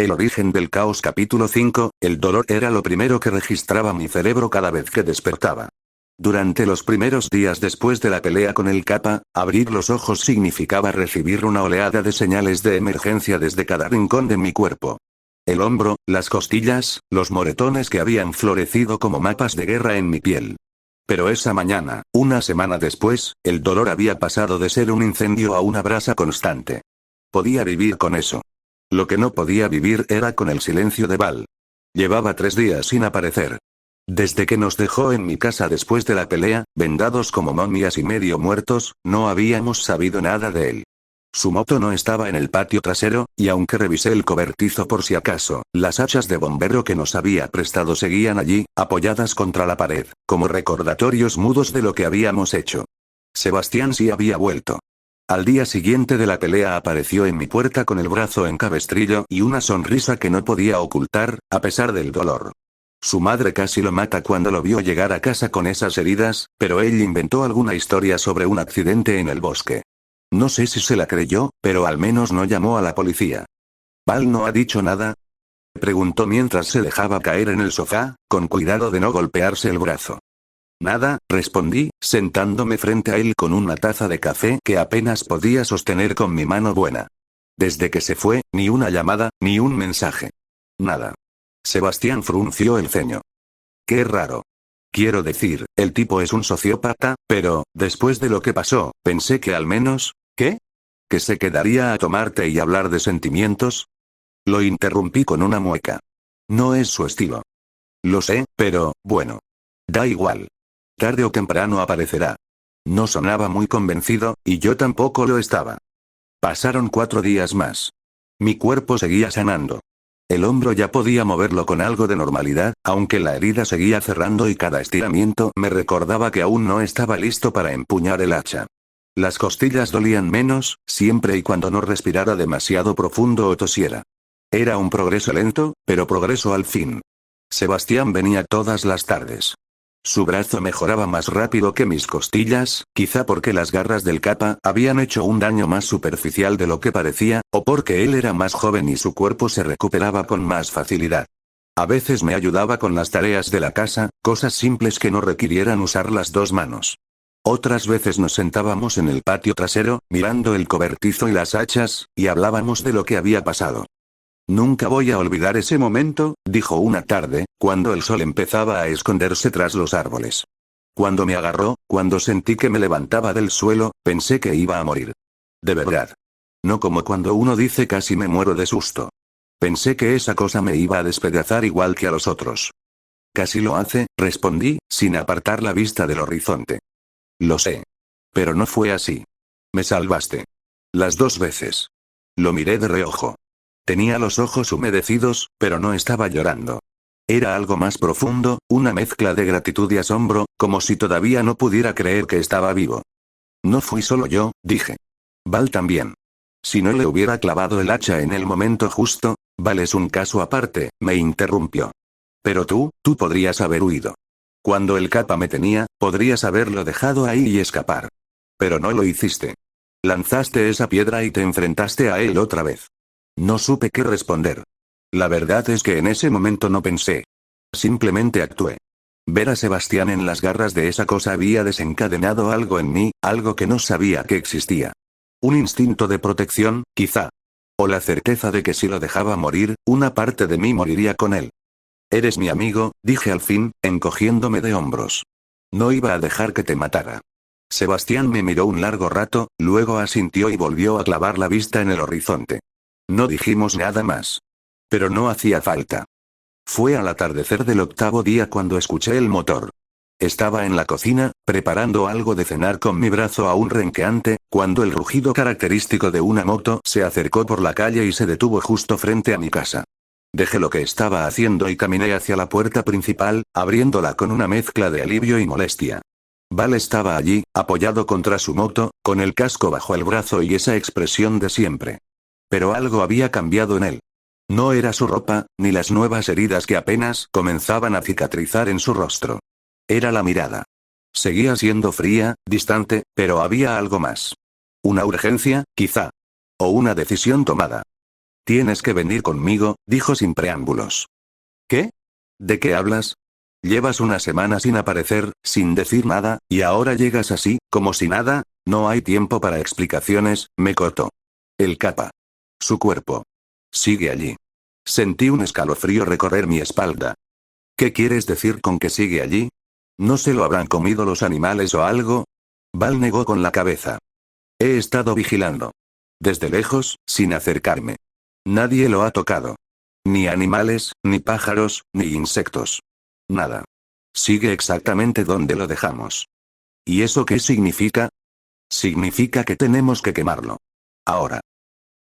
El origen del caos capítulo 5, el dolor era lo primero que registraba mi cerebro cada vez que despertaba. Durante los primeros días después de la pelea con el Kappa, abrir los ojos significaba recibir una oleada de señales de emergencia desde cada rincón de mi cuerpo. El hombro, las costillas, los moretones que habían florecido como mapas de guerra en mi piel. Pero esa mañana, una semana después, el dolor había pasado de ser un incendio a una brasa constante. Podía vivir con eso. Lo que no podía vivir era con el silencio de Val. Llevaba 3 días sin aparecer. Desde que nos dejó en mi casa después de la pelea, vendados como momias y medio muertos, no habíamos sabido nada de él. Su moto no estaba en el patio trasero, y aunque revisé el cobertizo por si acaso, las hachas de bombero que nos había prestado seguían allí, apoyadas contra la pared, como recordatorios mudos de lo que habíamos hecho. Sebastián sí había vuelto. Al día siguiente de la pelea apareció en mi puerta con el brazo en cabestrillo y una sonrisa que no podía ocultar, a pesar del dolor. Su madre casi lo mata cuando lo vio llegar a casa con esas heridas, pero él inventó alguna historia sobre un accidente en el bosque. No sé si se la creyó, pero al menos no llamó a la policía. ¿Val no ha dicho nada?, preguntó mientras se dejaba caer en el sofá, con cuidado de no golpearse el brazo. Nada, respondí, sentándome frente a él con una taza de café que apenas podía sostener con mi mano buena. Desde que se fue, ni una llamada, ni un mensaje. Nada. Sebastián frunció el ceño. Qué raro. Quiero decir, el tipo es un sociópata, pero, después de lo que pasó, pensé que al menos, ¿qué? ¿Que se quedaría a tomar té y hablar de sentimientos? Lo interrumpí con una mueca. No es su estilo. Lo sé, pero, bueno. Da igual. Tarde o temprano aparecerá. No sonaba muy convencido, y yo tampoco lo estaba. Pasaron 4 días más. Mi cuerpo seguía sanando. El hombro ya podía moverlo con algo de normalidad, aunque la herida seguía cerrando y cada estiramiento me recordaba que aún no estaba listo para empuñar el hacha. Las costillas dolían menos, siempre y cuando no respirara demasiado profundo o tosiera. Era un progreso lento, pero progreso al fin. Sebastián venía todas las tardes. Su brazo mejoraba más rápido que mis costillas, quizá porque las garras del Kappa habían hecho un daño más superficial de lo que parecía, o porque él era más joven y su cuerpo se recuperaba con más facilidad. A veces me ayudaba con las tareas de la casa, cosas simples que no requirieran usar las 2 manos. Otras veces nos sentábamos en el patio trasero, mirando el cobertizo y las hachas, y hablábamos de lo que había pasado. Nunca voy a olvidar ese momento, dijo una tarde, cuando el sol empezaba a esconderse tras los árboles. Cuando me agarró, cuando sentí que me levantaba del suelo, pensé que iba a morir. De verdad. No como cuando uno dice casi me muero de susto. Pensé que esa cosa me iba a despedazar igual que a los otros. Casi lo hace, respondí, sin apartar la vista del horizonte. Lo sé. Pero no fue así. Me salvaste. Las 2 veces. Lo miré de reojo. Tenía los ojos humedecidos, pero no estaba llorando. Era algo más profundo, una mezcla de gratitud y asombro, como si todavía no pudiera creer que estaba vivo. No fui solo yo, dije. Val también. Si no le hubiera clavado el hacha en el momento justo, Val es un caso aparte, me interrumpió. Pero tú podrías haber huido. Cuando el Kappa me tenía, podrías haberlo dejado ahí y escapar. Pero no lo hiciste. Lanzaste esa piedra y te enfrentaste a él otra vez. No supe qué responder. La verdad es que en ese momento no pensé. Simplemente actué. Ver a Sebastián en las garras de esa cosa había desencadenado algo en mí, algo que no sabía que existía. Un instinto de protección, quizá. O la certeza de que si lo dejaba morir, una parte de mí moriría con él. Eres mi amigo, dije al fin, encogiéndome de hombros. No iba a dejar que te matara. Sebastián me miró un largo rato, luego asintió y volvió a clavar la vista en el horizonte. No dijimos nada más. Pero no hacía falta. Fue al atardecer del 8º día cuando escuché el motor. Estaba en la cocina, preparando algo de cenar con mi brazo aún renqueante, cuando el rugido característico de una moto se acercó por la calle y se detuvo justo frente a mi casa. Dejé lo que estaba haciendo y caminé hacia la puerta principal, abriéndola con una mezcla de alivio y molestia. Val estaba allí, apoyado contra su moto, con el casco bajo el brazo y esa expresión de siempre. Pero algo había cambiado en él. No era su ropa, ni las nuevas heridas que apenas comenzaban a cicatrizar en su rostro. Era la mirada. Seguía siendo fría, distante, pero había algo más. Una urgencia, quizá. O una decisión tomada. Tienes que venir conmigo, dijo sin preámbulos. ¿Qué? ¿De qué hablas? Llevas una semana sin aparecer, sin decir nada, y ahora llegas así, como si nada. No hay tiempo para explicaciones, me cortó. El capa. Su cuerpo. Sigue allí. Sentí un escalofrío recorrer mi espalda. ¿Qué quieres decir con que sigue allí? ¿No se lo habrán comido los animales o algo? Val negó con la cabeza. He estado vigilando. Desde lejos, sin acercarme. Nadie lo ha tocado. Ni animales, ni pájaros, ni insectos. Nada. Sigue exactamente donde lo dejamos. ¿Y eso qué significa? Significa que tenemos que quemarlo. Ahora.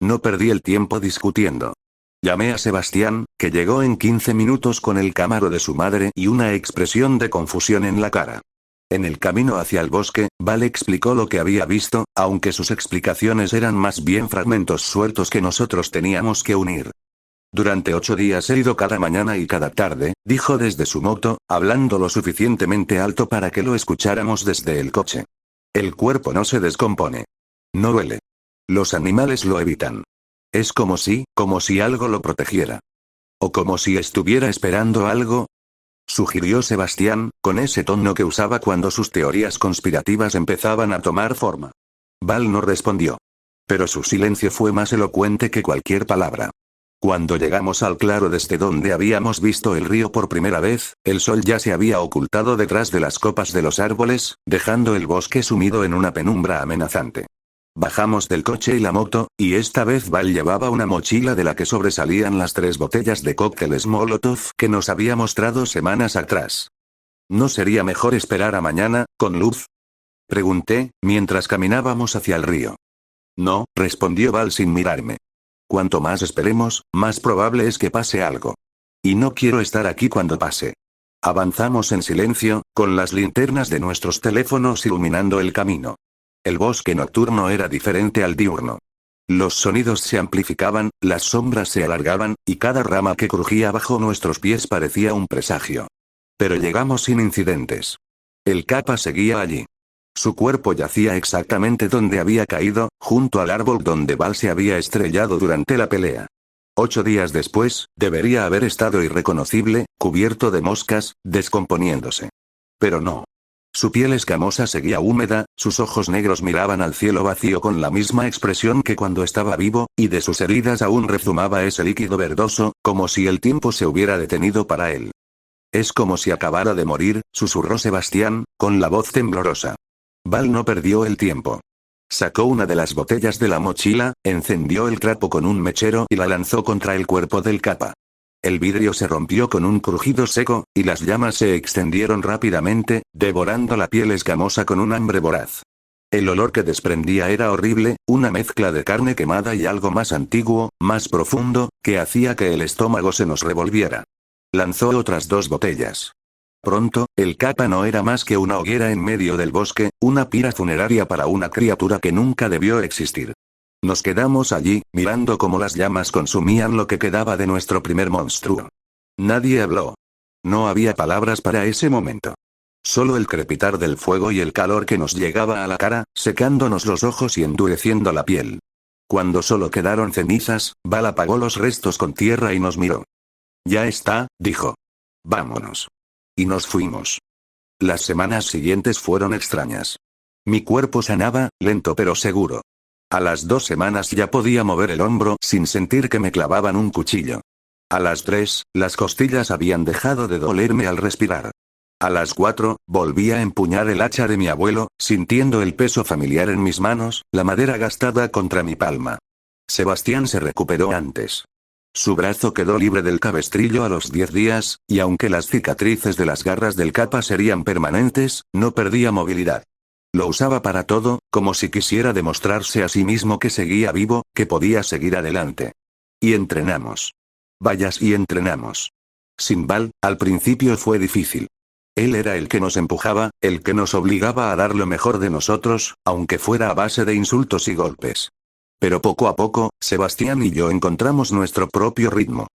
No perdí el tiempo discutiendo. Llamé a Sebastián, que llegó en 15 minutos con el cámaro de su madre y una expresión de confusión en la cara. En el camino hacia el bosque, Val explicó lo que había visto, aunque sus explicaciones eran más bien fragmentos sueltos que nosotros teníamos que unir. Durante 8 días he ido cada mañana y cada tarde, dijo desde su moto, hablando lo suficientemente alto para que lo escucháramos desde el coche. El cuerpo no se descompone. No duele. Los animales lo evitan. Es como si algo lo protegiera. O como si estuviera esperando algo, sugirió Sebastián, con ese tono que usaba cuando sus teorías conspirativas empezaban a tomar forma. Val no respondió. Pero su silencio fue más elocuente que cualquier palabra. Cuando llegamos al claro desde donde habíamos visto el río por primera vez, el sol ya se había ocultado detrás de las copas de los árboles, dejando el bosque sumido en una penumbra amenazante. Bajamos del coche y la moto, y esta vez Val llevaba una mochila de la que sobresalían las 3 botellas de cócteles Molotov que nos había mostrado semanas atrás. ¿No sería mejor esperar a mañana, con luz? Pregunté, mientras caminábamos hacia el río. No, respondió Val sin mirarme. Cuanto más esperemos, más probable es que pase algo. Y no quiero estar aquí cuando pase. Avanzamos en silencio, con las linternas de nuestros teléfonos iluminando el camino. El bosque nocturno era diferente al diurno. Los sonidos se amplificaban, las sombras se alargaban, y cada rama que crujía bajo nuestros pies parecía un presagio. Pero llegamos sin incidentes. El capa seguía allí. Su cuerpo yacía exactamente donde había caído, junto al árbol donde Val se había estrellado durante la pelea. 8 días después, debería haber estado irreconocible, cubierto de moscas, descomponiéndose. Pero no. Su piel escamosa seguía húmeda, sus ojos negros miraban al cielo vacío con la misma expresión que cuando estaba vivo, y de sus heridas aún rezumaba ese líquido verdoso, como si el tiempo se hubiera detenido para él. Es como si acabara de morir, susurró Sebastián, con la voz temblorosa. Val no perdió el tiempo. Sacó una de las botellas de la mochila, encendió el trapo con un mechero y la lanzó contra el cuerpo del capa. El vidrio se rompió con un crujido seco, y las llamas se extendieron rápidamente, devorando la piel escamosa con un hambre voraz. El olor que desprendía era horrible, una mezcla de carne quemada y algo más antiguo, más profundo, que hacía que el estómago se nos revolviera. Lanzó otras 2 botellas. Pronto, el capa no era más que una hoguera en medio del bosque, una pira funeraria para una criatura que nunca debió existir. Nos quedamos allí, mirando cómo las llamas consumían lo que quedaba de nuestro primer monstruo. Nadie habló. No había palabras para ese momento. Solo el crepitar del fuego y el calor que nos llegaba a la cara, secándonos los ojos y endureciendo la piel. Cuando solo quedaron cenizas, Val apagó los restos con tierra y nos miró. Ya está, dijo. Vámonos. Y nos fuimos. Las semanas siguientes fueron extrañas. Mi cuerpo sanaba, lento pero seguro. A las 2 semanas ya podía mover el hombro sin sentir que me clavaban un cuchillo. A las 3, las costillas habían dejado de dolerme al respirar. A las 4, volví a empuñar el hacha de mi abuelo, sintiendo el peso familiar en mis manos, la madera gastada contra mi palma. Sebastián se recuperó antes. Su brazo quedó libre del cabestrillo a los 10 días, y aunque las cicatrices de las garras del capa serían permanentes, no perdía movilidad. Lo usaba para todo, como si quisiera demostrarse a sí mismo que seguía vivo, que podía seguir adelante. Y entrenamos. Vayas y entrenamos. Sin Val, al principio fue difícil. Él era el que nos empujaba, el que nos obligaba a dar lo mejor de nosotros, aunque fuera a base de insultos y golpes. Pero poco a poco, Sebastián y yo encontramos nuestro propio ritmo.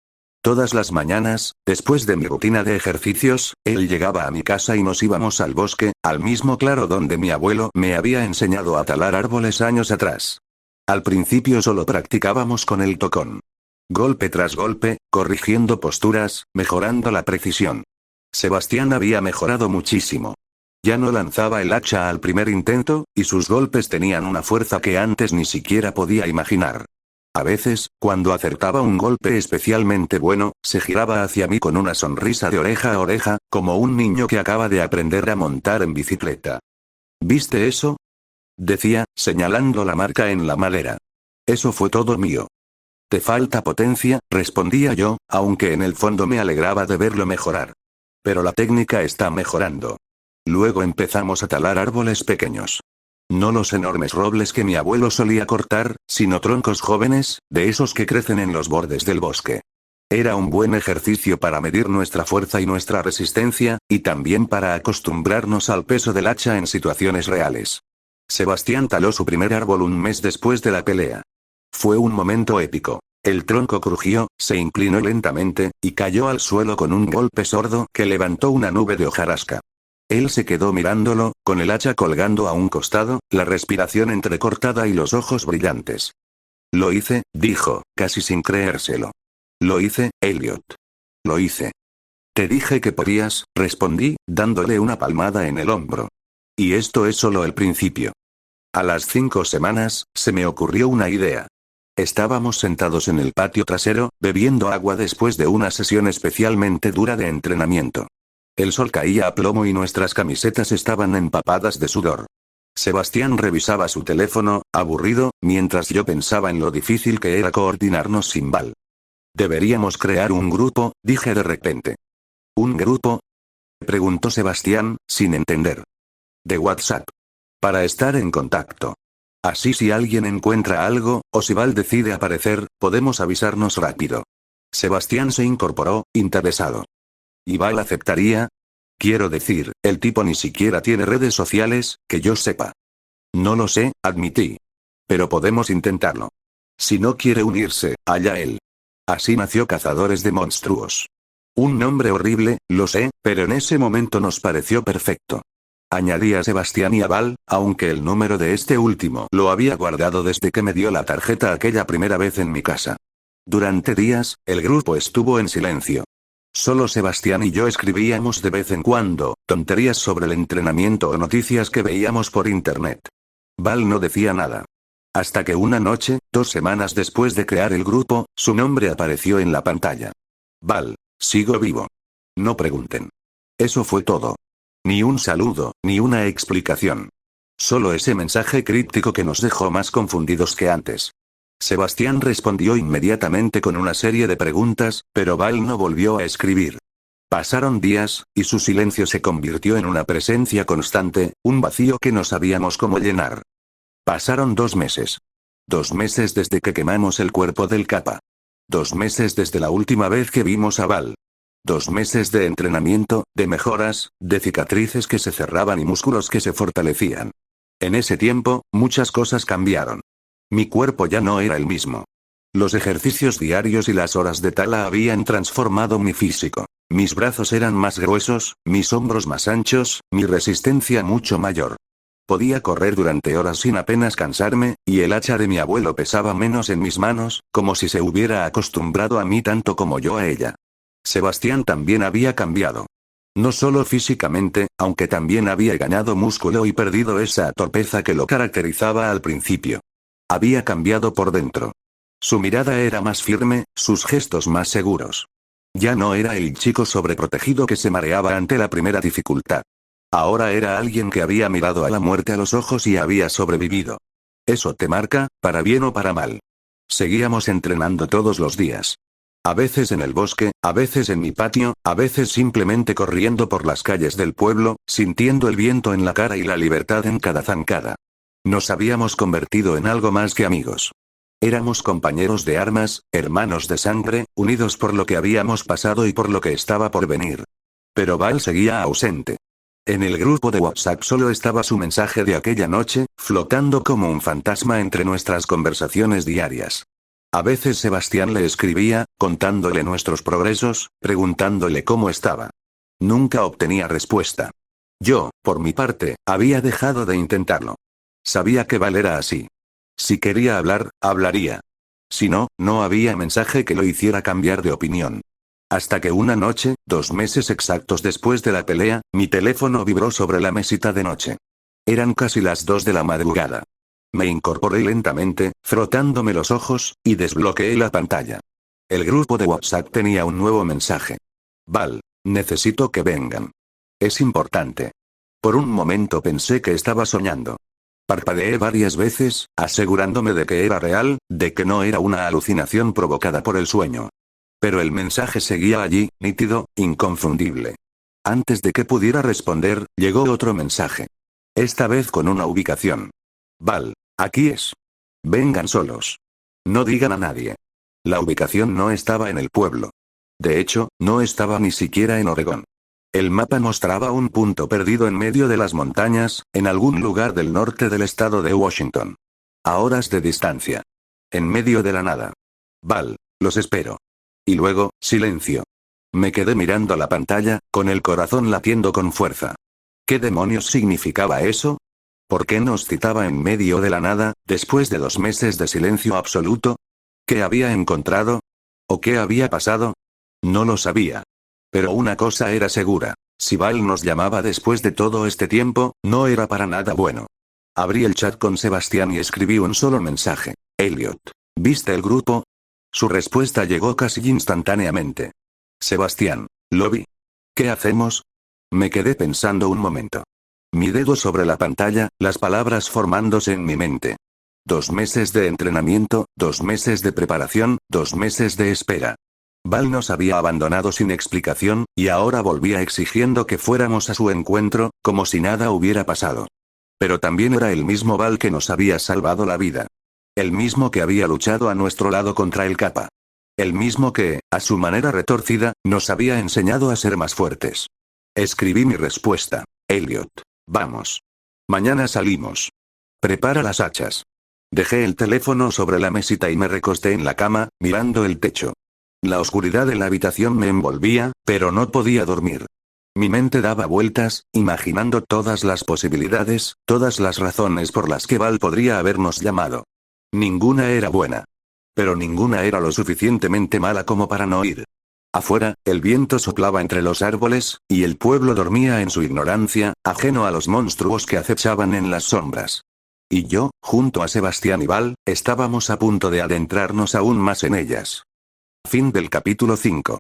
Todas las mañanas, después de mi rutina de ejercicios, él llegaba a mi casa y nos íbamos al bosque, al mismo claro donde mi abuelo me había enseñado a talar árboles años atrás. Al principio solo practicábamos con el tocón. Golpe tras golpe, corrigiendo posturas, mejorando la precisión. Sebastián había mejorado muchísimo. Ya no lanzaba el hacha al primer intento, y sus golpes tenían una fuerza que antes ni siquiera podía imaginar. A veces, cuando acertaba un golpe especialmente bueno, se giraba hacia mí con una sonrisa de oreja a oreja, como un niño que acaba de aprender a montar en bicicleta. ¿Viste eso?, decía, señalando la marca en la madera. Eso fue todo mío. Te falta potencia, respondía yo, aunque en el fondo me alegraba de verlo mejorar. Pero la técnica está mejorando. Luego empezamos a talar árboles pequeños. No los enormes robles que mi abuelo solía cortar, sino troncos jóvenes, de esos que crecen en los bordes del bosque. Era un buen ejercicio para medir nuestra fuerza y nuestra resistencia, y también para acostumbrarnos al peso del hacha en situaciones reales. Sebastián taló su primer árbol un mes después de la pelea. Fue un momento épico. El tronco crujió, se inclinó lentamente, y cayó al suelo con un golpe sordo que levantó una nube de hojarasca. Él se quedó mirándolo, con el hacha colgando a un costado, la respiración entrecortada y los ojos brillantes. Lo hice, dijo, casi sin creérselo. Lo hice, Elliot. Lo hice. Te dije que podías, respondí, dándole una palmada en el hombro. Y esto es solo el principio. A las 5 semanas, se me ocurrió una idea. Estábamos sentados en el patio trasero, bebiendo agua después de una sesión especialmente dura de entrenamiento. El sol caía a plomo y nuestras camisetas estaban empapadas de sudor. Sebastián revisaba su teléfono, aburrido, mientras yo pensaba en lo difícil que era coordinarnos sin Val. Deberíamos crear un grupo, dije de repente. ¿Un grupo?, preguntó Sebastián, sin entender. De WhatsApp. Para estar en contacto. Así si alguien encuentra algo, o si Val decide aparecer, podemos avisarnos rápido. Sebastián se incorporó, interesado. ¿Y Val aceptaría? Quiero decir, el tipo ni siquiera tiene redes sociales, que yo sepa. No lo sé, admití. Pero podemos intentarlo. Si no quiere unirse, allá él. Así nació Cazadores de Monstruos. Un nombre horrible, lo sé, pero en ese momento nos pareció perfecto. Añadí a Sebastián y a Val, aunque el número de este último lo había guardado desde que me dio la tarjeta aquella primera vez en mi casa. Durante días, el grupo estuvo en silencio. Solo Sebastián y yo escribíamos de vez en cuando, tonterías sobre el entrenamiento o noticias que veíamos por internet. Val no decía nada. Hasta que una noche, 2 semanas después de crear el grupo, su nombre apareció en la pantalla. Val, sigo vivo. No pregunten. Eso fue todo. Ni un saludo, ni una explicación. Solo ese mensaje críptico que nos dejó más confundidos que antes. Sebastián respondió inmediatamente con una serie de preguntas, pero Val no volvió a escribir. Pasaron días, y su silencio se convirtió en una presencia constante, un vacío que no sabíamos cómo llenar. Pasaron 2 meses. 2 meses desde que quemamos el cuerpo del capa. 2 meses desde la última vez que vimos a Val. 2 meses de entrenamiento, de mejoras, de cicatrices que se cerraban y músculos que se fortalecían. En ese tiempo, muchas cosas cambiaron. Mi cuerpo ya no era el mismo. Los ejercicios diarios y las horas de tala habían transformado mi físico. Mis brazos eran más gruesos, mis hombros más anchos, mi resistencia mucho mayor. Podía correr durante horas sin apenas cansarme, y el hacha de mi abuelo pesaba menos en mis manos, como si se hubiera acostumbrado a mí tanto como yo a ella. Sebastián también había cambiado. No solo físicamente, aunque también había ganado músculo y perdido esa torpeza que lo caracterizaba al principio. Había cambiado por dentro. Su mirada era más firme, sus gestos más seguros. Ya no era el chico sobreprotegido que se mareaba ante la primera dificultad. Ahora era alguien que había mirado a la muerte a los ojos y había sobrevivido. Eso te marca, para bien o para mal. Seguíamos entrenando todos los días. A veces en el bosque, a veces en mi patio, a veces simplemente corriendo por las calles del pueblo, sintiendo el viento en la cara y la libertad en cada zancada. Nos habíamos convertido en algo más que amigos. Éramos compañeros de armas, hermanos de sangre, unidos por lo que habíamos pasado y por lo que estaba por venir. Pero Val seguía ausente. En el grupo de WhatsApp solo estaba su mensaje de aquella noche, flotando como un fantasma entre nuestras conversaciones diarias. A veces Sebastián le escribía, contándole nuestros progresos, preguntándole cómo estaba. Nunca obtenía respuesta. Yo, por mi parte, había dejado de intentarlo. Sabía que Val era así. Si quería hablar, hablaría. Si no, no había mensaje que lo hiciera cambiar de opinión. Hasta que una noche, 2 meses exactos después de la pelea, mi teléfono vibró sobre la mesita de noche. Eran casi las 2 de la madrugada. Me incorporé lentamente, frotándome los ojos, y desbloqueé la pantalla. El grupo de WhatsApp tenía un nuevo mensaje. Val, necesito que vengan. Es importante. Por un momento pensé que estaba soñando. Parpadeé varias veces, asegurándome de que era real, de que no era una alucinación provocada por el sueño. Pero el mensaje seguía allí, nítido, inconfundible. Antes de que pudiera responder, llegó otro mensaje. Esta vez con una ubicación. Val, aquí es. Vengan solos. No digan a nadie. La ubicación no estaba en el pueblo. De hecho, no estaba ni siquiera en Oregón. El mapa mostraba un punto perdido en medio de las montañas, en algún lugar del norte del estado de Washington. A horas de distancia. En medio de la nada. Val, los espero. Y luego, silencio. Me quedé mirando la pantalla, con el corazón latiendo con fuerza. ¿Qué demonios significaba eso? ¿Por qué nos citaba en medio de la nada, después de 2 meses de silencio absoluto? ¿Qué había encontrado? ¿O qué había pasado? No lo sabía. Pero una cosa era segura. Si Val nos llamaba después de todo este tiempo, no era para nada bueno. Abrí el chat con Sebastián y escribí un solo mensaje. Elliot, ¿viste el grupo? Su respuesta llegó casi instantáneamente. Sebastián, lo vi. ¿Qué hacemos? Me quedé pensando un momento. Mi dedo sobre la pantalla, las palabras formándose en mi mente. 2 meses de entrenamiento, 2 meses de preparación, 2 meses de espera. Val nos había abandonado sin explicación, y ahora volvía exigiendo que fuéramos a su encuentro, como si nada hubiera pasado. Pero también era el mismo Val que nos había salvado la vida. El mismo que había luchado a nuestro lado contra el Kappa. El mismo que, a su manera retorcida, nos había enseñado a ser más fuertes. Escribí mi respuesta. Elliot, vamos. Mañana salimos. Prepara las hachas. Dejé el teléfono sobre la mesita y me recosté en la cama, mirando el techo. La oscuridad de la habitación me envolvía, pero no podía dormir. Mi mente daba vueltas, imaginando todas las posibilidades, todas las razones por las que Val podría habernos llamado. Ninguna era buena. Pero ninguna era lo suficientemente mala como para no ir. Afuera, el viento soplaba entre los árboles, y el pueblo dormía en su ignorancia, ajeno a los monstruos que acechaban en las sombras. Y yo, junto a Sebastián y Val, estábamos a punto de adentrarnos aún más en ellas. Fin del capítulo 5.